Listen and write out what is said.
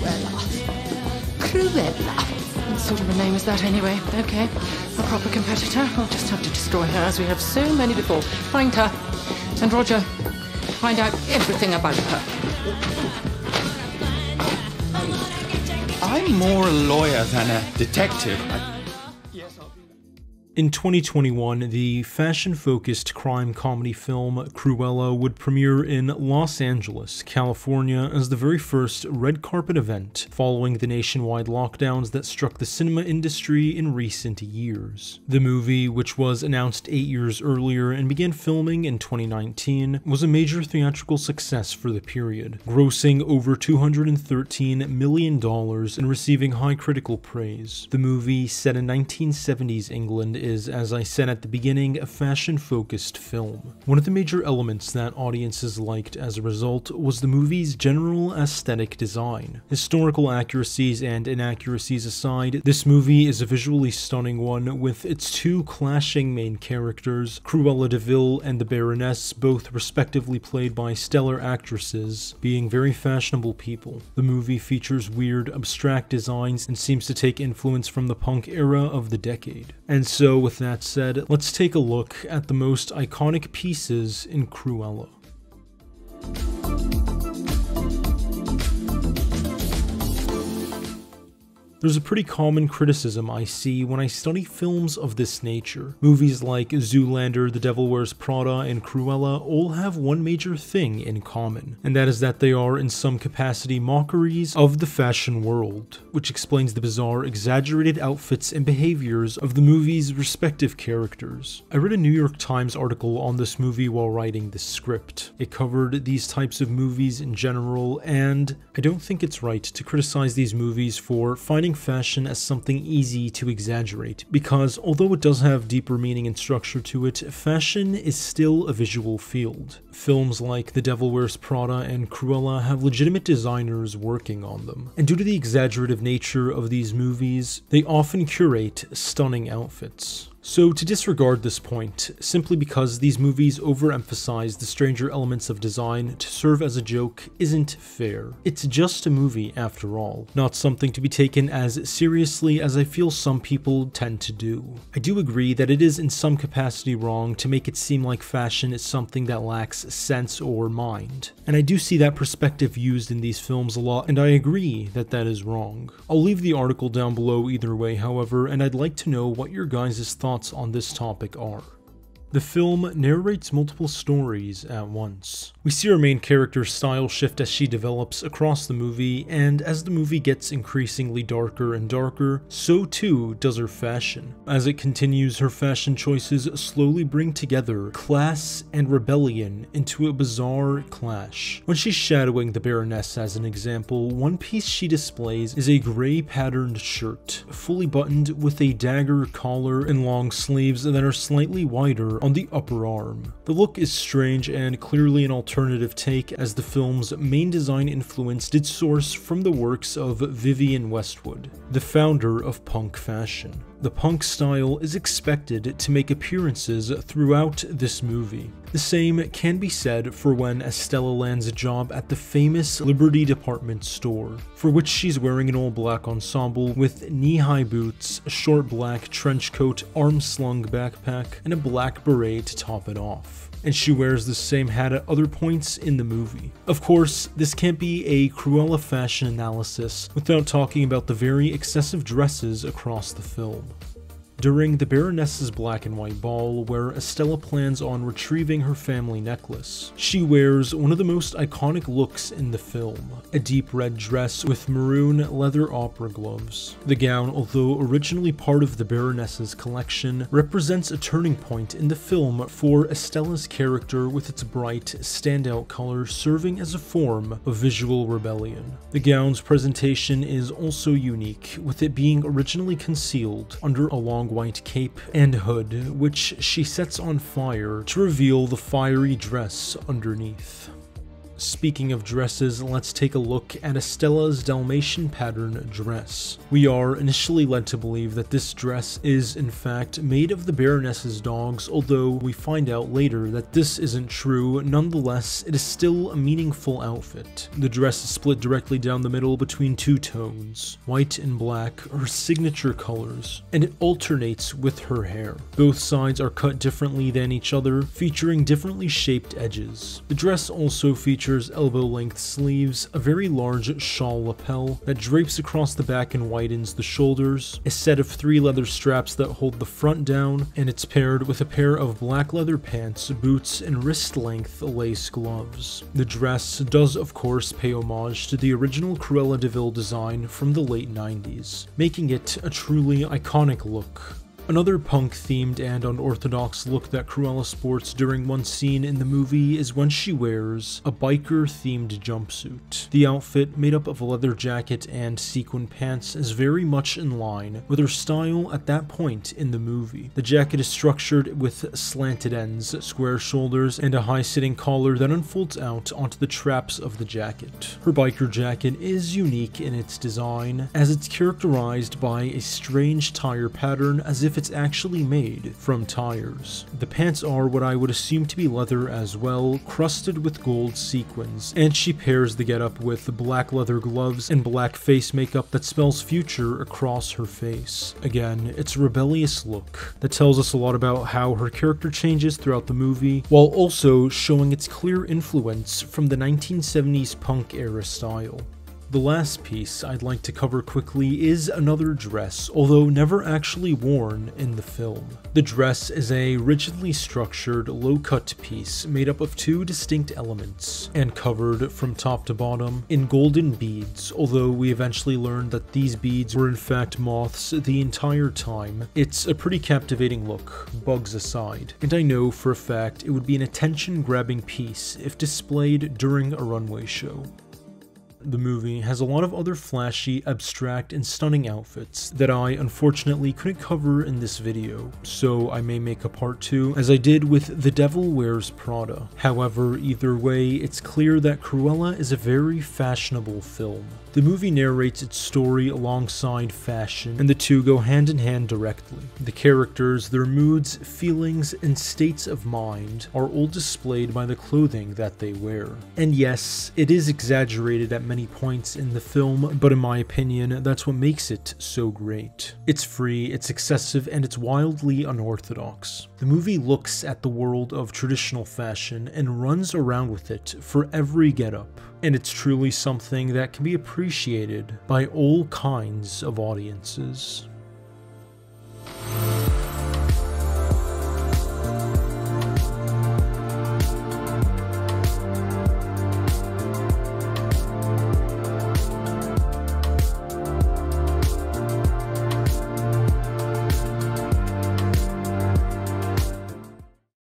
Cruella. Cruella. What sort of a name is that anyway? Okay, a proper competitor. I'll just have to destroy her as we have so many before. Find her. And Roger, find out everything about her. I'm more a lawyer than a detective. In 2021, the fashion-focused crime comedy film Cruella would premiere in Los Angeles, California as the very first red carpet event following the nationwide lockdowns that struck the cinema industry in recent years. The movie, which was announced 8 years earlier and began filming in 2019, was a major theatrical success for the period, grossing over $213 million and receiving high critical praise. The movie, set in 1970s England, is, as I said at the beginning, a fashion-focused film. One of the major elements that audiences liked as a result was the movie's general aesthetic design. Historical accuracies and inaccuracies aside, this movie is a visually stunning one with its two clashing main characters, Cruella de Vil and the Baroness, both respectively played by stellar actresses, being very fashionable people. The movie features weird, abstract designs and seems to take influence from the punk era of the decade. And so, with that said, let's take a look at the most iconic pieces in Cruella. There's a pretty common criticism I see when I study films of this nature. Movies like Zoolander, The Devil Wears Prada, and Cruella all have one major thing in common, and that is that they are in some capacity mockeries of the fashion world, which explains the bizarre, exaggerated outfits and behaviors of the movie's respective characters. I read a New York Times article on this movie while writing this script. It covered these types of movies in general, and I don't think it's right to criticize these movies for finding fashion as something easy to exaggerate, because although it does have deeper meaning and structure to it, fashion is still a visual field. Films like The Devil Wears Prada and Cruella have legitimate designers working on them, and due to the exaggerative nature of these movies, they often curate stunning outfits. So to disregard this point, simply because these movies overemphasize the stranger elements of design to serve as a joke, isn't fair. It's just a movie after all, not something to be taken as seriously as I feel some people tend to do. I do agree that it is in some capacity wrong to make it seem like fashion is something that lacks sense or mind, and I do see that perspective used in these films a lot, and I agree that that is wrong. I'll leave the article down below either way, however, and I'd like to know what your guys' thoughts on this topic are. The film narrates multiple stories at once. We see our main character's style shift as she develops across the movie, and as the movie gets increasingly darker and darker, so too does her fashion. As it continues, her fashion choices slowly bring together class and rebellion into a bizarre clash. When she's shadowing the Baroness as an example, one piece she displays is a gray patterned shirt, fully buttoned with a dagger collar and long sleeves that are slightly wider on the upper arm. The look is strange and clearly an alternative take, as the film's main design influence did source from the works of Vivienne Westwood, the founder of punk fashion. The punk style is expected to make appearances throughout this movie. The same can be said for when Estella lands a job at the famous Liberty department store, for which she's wearing an all-black ensemble with knee-high boots, a short black trench coat, arm-slung backpack, and a black beret to top it off. And she wears the same hat at other points in the movie. Of course, this can't be a Cruella fashion analysis without talking about the very excessive dresses across the film. During the Baroness's black and white ball, where Estella plans on retrieving her family necklace, she wears one of the most iconic looks in the film, a deep red dress with maroon leather opera gloves. The gown, although originally part of the Baroness's collection, represents a turning point in the film for Estella's character, with its bright, standout color serving as a form of visual rebellion. The gown's presentation is also unique, with it being originally concealed under a long white cape and hood, which she sets on fire to reveal the fiery dress underneath. Speaking of dresses, let's take a look at Estella's Dalmatian pattern dress. We are initially led to believe that this dress is in fact made of the Baroness's dogs, although we find out later that this isn't true. Nonetheless, it is still a meaningful outfit. The dress is split directly down the middle between two tones, white and black, her signature colors, and it alternates with her hair. Both sides are cut differently than each other, featuring differently shaped edges. The dress also features elbow-length sleeves, a very large shawl lapel that drapes across the back and widens the shoulders, a set of 3 leather straps that hold the front down, and it's paired with a pair of black leather pants, boots, and wrist-length lace gloves. The dress does, of course, pay homage to the original Cruella de Vil design from the late 90s, making it a truly iconic look. Another punk-themed and unorthodox look that Cruella sports during one scene in the movie is when she wears a biker-themed jumpsuit. The outfit, made up of a leather jacket and sequin pants, is very much in line with her style at that point in the movie. The jacket is structured with slanted ends, square shoulders, and a high-sitting collar that unfolds out onto the traps of the jacket. Her biker jacket is unique in its design, as it's characterized by a strange tire pattern as if it's actually made from tires. The pants are what I would assume to be leather as well, crusted with gold sequins, and she pairs the getup with black leather gloves and black face makeup that spells future across her face. Again, it's a rebellious look that tells us a lot about how her character changes throughout the movie, while also showing its clear influence from the 1970s punk era style. The last piece I'd like to cover quickly is another dress, although never actually worn in the film. The dress is a rigidly structured, low-cut piece made up of 2 distinct elements, and covered from top to bottom in golden beads, although we eventually learned that these beads were in fact moths the entire time. It's a pretty captivating look, bugs aside, and I know for a fact it would be an attention-grabbing piece if displayed during a runway show. The movie has a lot of other flashy, abstract, and stunning outfits that I unfortunately couldn't cover in this video, so I may make a part 2, as I did with The Devil Wears Prada. However, either way, it's clear that Cruella is a very fashionable film. The movie narrates its story alongside fashion, and the two go hand in hand directly. The characters, their moods, feelings, and states of mind are all displayed by the clothing that they wear. And yes, it is exaggerated at many points in the film, but in my opinion, that's what makes it so great. It's free, it's excessive, and it's wildly unorthodox. The movie looks at the world of traditional fashion and runs around with it for every getup. And it's truly something that can be appreciated by all kinds of audiences.